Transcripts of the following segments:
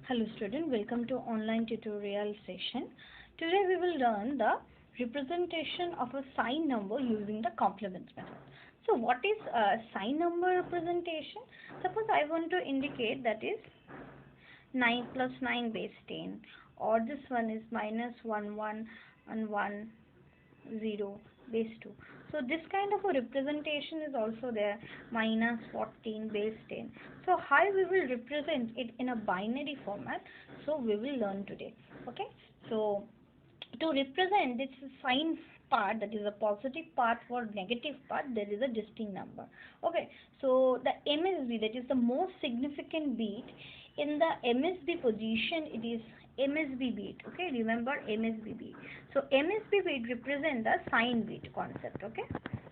Hello student, welcome to online tutorial session. Today we will learn the representation of a sign number using the complement method. So what is a sign number representation? Suppose I want to indicate that is 9 plus 9 base 10, or this one is minus 1 1 and 1 0 base 2. So this kind of a representation is also there, minus 14 base 10. So how we will represent it in a binary format, so we will learn today. Okay, so to represent this sign part, that is a positive part for negative part, there is a distinct number. Okay, so the MSB, that is the most significant bit in the MSB position, it is MSB bit. Okay, remember MSB bit. So MSB bit represent the sign bit concept. Okay,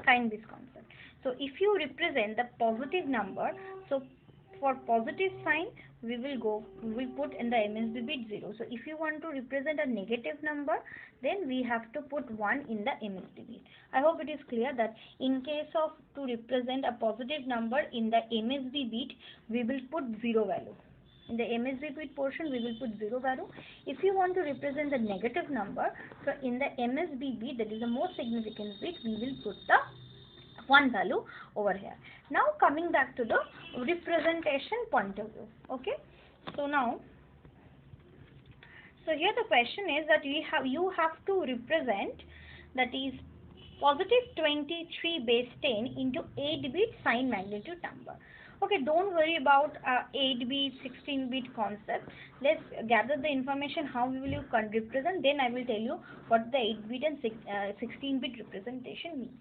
sign bit concept. So if you represent the positive number, so for positive sign we will put in the MSB bit 0. So if you want to represent a negative number, then we have to put 1 in the MSB bit. I hope it is clear that in case of to represent a positive number in the MSB bit, we will put 0 value. In the MSB bit portion, we will put 0 value. If you want to represent the negative number, so in the MSB bit, that is the most significant bit, we will put the 1 value over here. Now coming back to the representation point of view. Okay, so now, so here the question is that you have to represent, that is positive 23 base 10 into 8 bit sign magnitude number. Okay, don't worry about 8 bit 16 bit concept. Let's gather the information how we will represent, then I will tell you what the 8 bit and 16 bit representation means.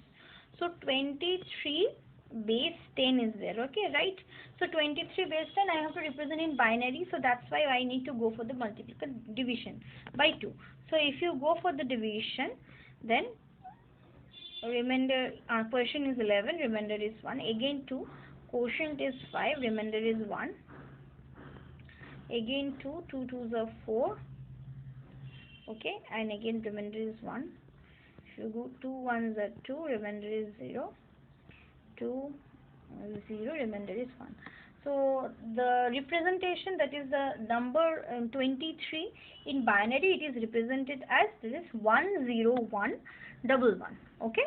So 23 base 10 is there. Okay, right? So 23 base 10 I have to represent in binary, so that's why I need to go for the division by 2. So if you go for the division, then remainder portion is 11, remainder is 1, again 2, quotient is 5, remainder is 1, again 2, 2 2s are 4, okay, and again remainder is 1. If you go 2 1s are 2, remainder is 0, 2 0, remainder is 1. So the representation, that is the number 23 in binary, it is represented as this 1 0 1 1 1. Okay,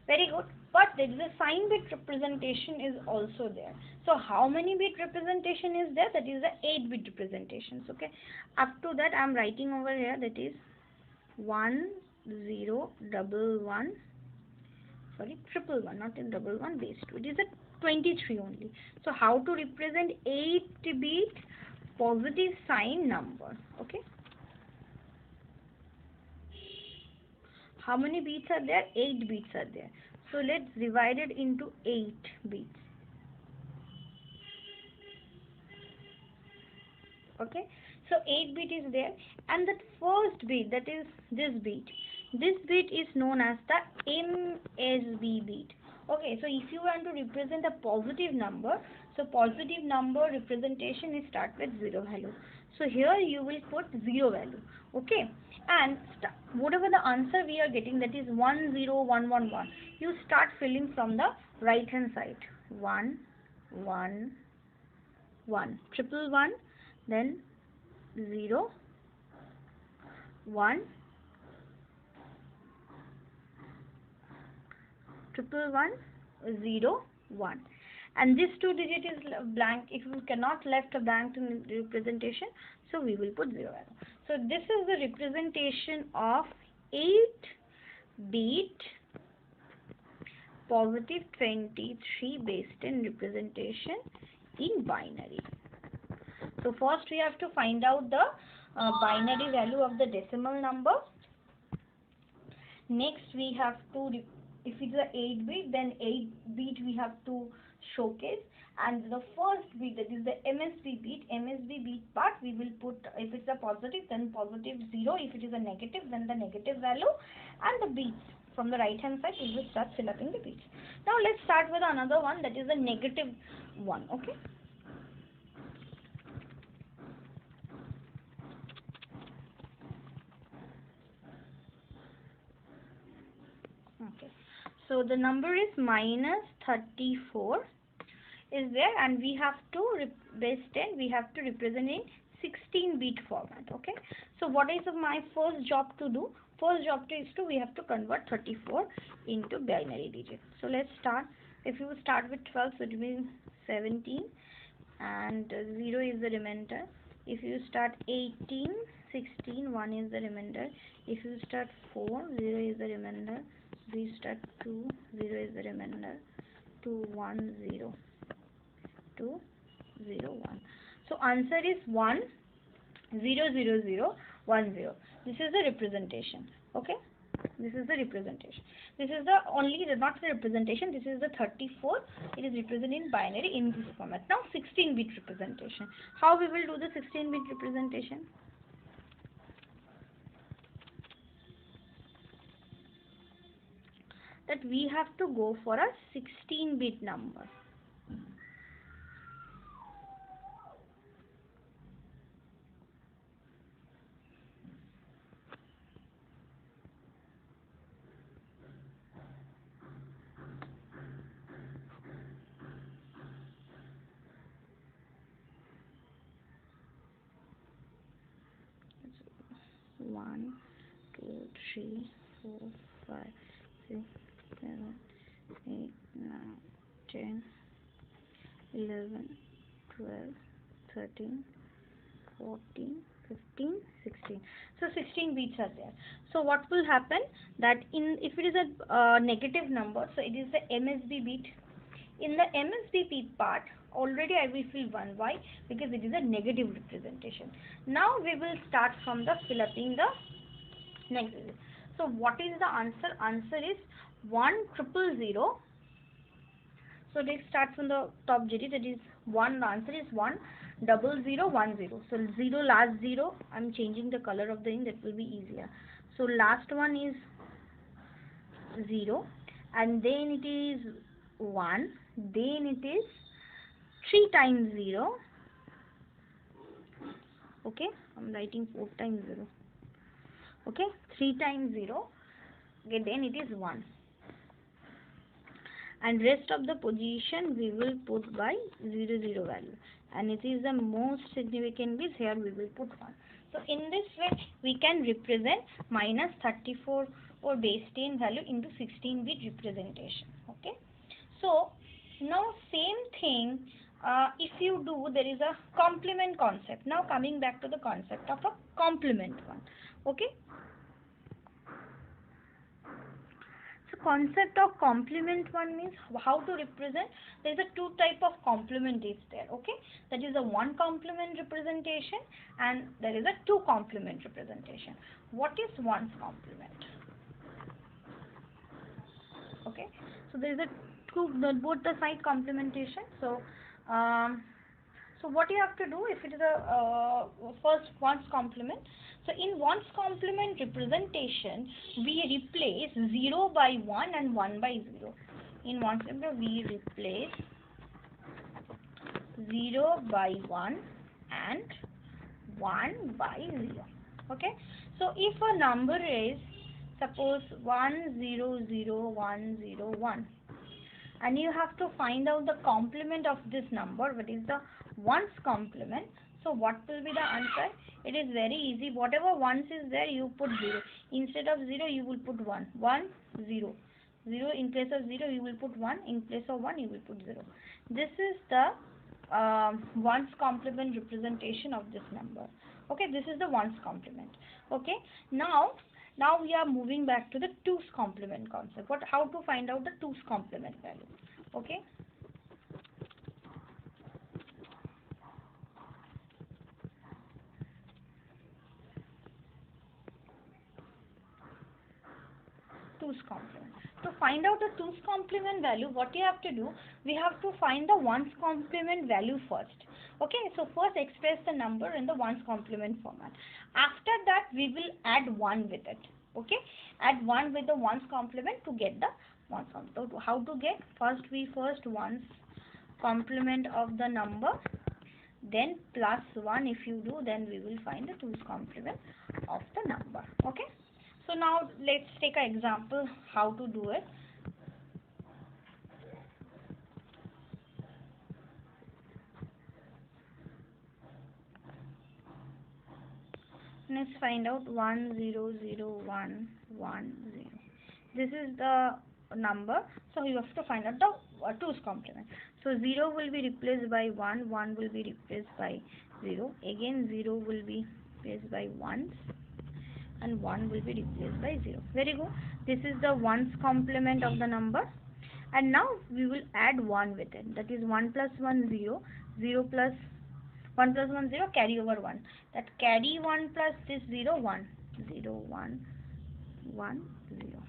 very good. But there is a sign bit representation is also there. So how many bit representation is there? That is the 8 bit representations. Okay, up to that I am writing over here, that is 1 0 1 1, sorry, 111, not in 111 base 2. It is a 23 only. So how to represent 8 bit positive sign number? Okay, how many bits are there? 8 bits are there. So let's divide it into 8 bits. Okay, so 8 bit is there, and that first bit, that is this bit is known as the MSB bit. Okay, so if you want to represent a positive number, so positive number representation is start with 0 value. So here you will put 0 value. Okay, and whatever the answer we are getting, that is 1 0 1 1 1, you start filling from the right hand side. 1 1 1 1 then 0 1 1 0 1, and this 2 digit is blank. If we cannot left a blank in representation, so we will put 0 value. So this is the representation of 8 bit positive 23 base 10 representation in binary. So first we have to find out the binary value of the decimal number. Next we have to, if it's a 8 bit, then 8 bit we have to showcase, and the first bit, that is the MSB bit part, we will put, if it's a positive then positive 0, if it is a negative then the negative value, and the bits from the right hand side we will start filling the bits. Now let's start with another one, that is a negative one. Okay, so the number is minus 34 is there, and we have to base 10 we have to represent in 16-bit format. Okay, so what is my first job to do? First job is to, we have to convert 34 into binary digits. So let's start. If you start with 12, so it will be 17 and 0 is the remainder. If you start 18, 16, 1 is the remainder. If you start 4, 0 is the remainder. If you start 2, 0 is the remainder. 2, 1, 0. 2, 0, 1. So answer is 1, 0, 0, 0, 1, 0. This is the representation. Okay, this is the representation. This is the only, not the representation, this is the 34. It is represented in binary in this format. Now 16-bit representation. How we will do the 16-bit representation? That we have to go for a 16-bit number. One, 2, 3, 4, 5, 6, 7, 8, 9, 10, 11, 12, 13, 14, 15, 16. So 16 bits are there. So what will happen, that if it is a negative number, so it is the MSB bit. In the MSB bit part, already I will fill 1. Why? Because it is a negative representation. Now we will start from the filling the negative. So what is the answer? Answer is 1,000,000. So let's start from the top digit. That is 1. The answer is 1,0,0,10. So 0, last 0. I'm changing the color of the ink. That will be easier. So last one is 0, and then it is 1. Then it is 3 times 0. Okay, I'm writing 4 times 0. Okay, 3 times 0. Okay, then it is 1. And rest of the position we will put by 0, 0 value. And it is the most significant bit, here we will put 1. So in this way we can represent minus 34 or base 10 value into 16-bit representation. Okay. So now same thing, if you do, there is a complement concept. Now coming back to the concept of a complement one. Okay. So concept of complement one means how to represent. There is a two type of complement is there. Okay, that is a one complement representation and there is a two complement representation. What is one's complement? Okay, so there is a two, both the side complementation. So so what you have to do, if it is a first one's complement, so in one's complement representation we replace 0 by 1 and 1 by 0. In one's complement we replace 0 by 1 and 1 by 0. Okay, so if a number is suppose 1,0,0,1,0,1 and you have to find out the complement of this number, what is the ones complement. So what will be the answer? It is very easy. Whatever ones is there, you put 0. Instead of 0, you will put 1. 1, 0. 0 in place of 0, you will put 1. In place of 1, you will put 0. This is the ones complement representation of this number. Okay, this is the ones complement. Okay, now we are moving back to the twos complement concept. How to find out the twos complement value? Okay. Twos complement. To find out the twos complement value, what you have to do, we have to find the ones complement value first. Okay, so first express the number in the ones complement format. After that, we will add 1 with it. Okay, add 1 with the ones complement to get the ones complement. So how to get? First ones complement of the number, then plus 1. If you do, then we will find the twos complement of the number. Okay. So now let's take an example how to do it. Let's find out 1001110. This is the number, so you have to find out the 2's complement. So 0 will be replaced by 1, 1 will be replaced by 0, again 0 will be replaced by 1, and 1 will be replaced by 0. Very good. This is the 1's complement of the number. And now we will add 1 with it. That is 1 plus 1 0, 0 plus 1 plus 1 0, carry over 1. That carry 1 plus this 0 1, 0 1 1 0.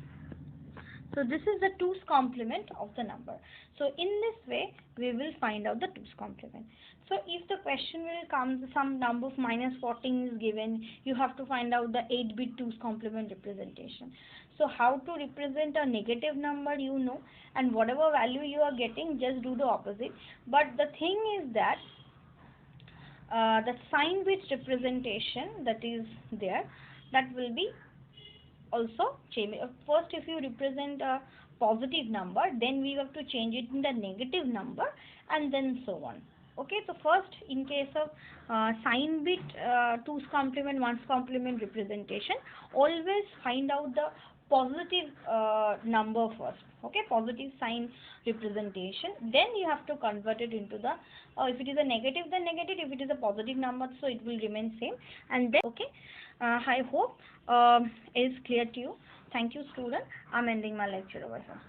So this is the 2's complement of the number. So in this way we will find out the 2's complement. So if the question will come, some number of minus 14 is given, you have to find out the 8-bit 2's complement representation. So how to represent a negative number, you know, and whatever value you are getting, just do the opposite. But the thing is that the sign bit representation that is there, that will be also change. First, if you represent a positive number, then we have to change it in the negative number, and then so on. Okay, so first, in case of sign bit 2's complement, 1's complement representation, always find out the positive number first. Okay, positive sign representation, then you have to convert it into the if it is a negative, then negative. If it is a positive number, so it will remain same. And then okay, I hope is clear to you. Thank you, student. I'm ending my lecture over here.